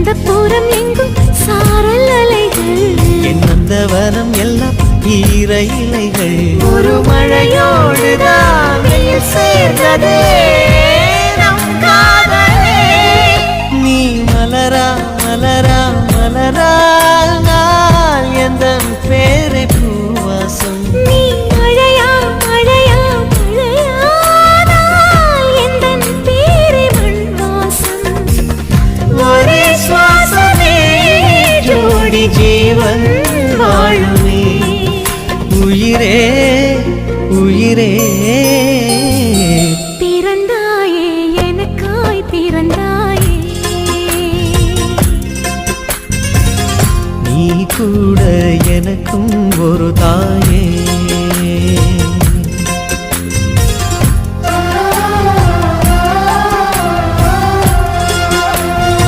அந்த புறம் எங்கும் சாரல் அலைகள், என் அந்த வனம் எல்லாம் ஈர இலைகள். ஒரு மழையோடுதான் வெயில் சேர்ந்ததே நம் காதலே. நீ மலரா மலரா மலரா நான் எந்தன் பேரை பூவாசம். நீ மழையா மழையா மழையானால் எந்தன் பேரை மண் வாசம். ஒரே சுவாசமே ஜோடி ஜீவன் வாழுமே. உயிரே உயிரே பிறந்தாயே எனக்காய் பிறந்தாயே, நீ கூட எனக்கும் ஒரு தாயே.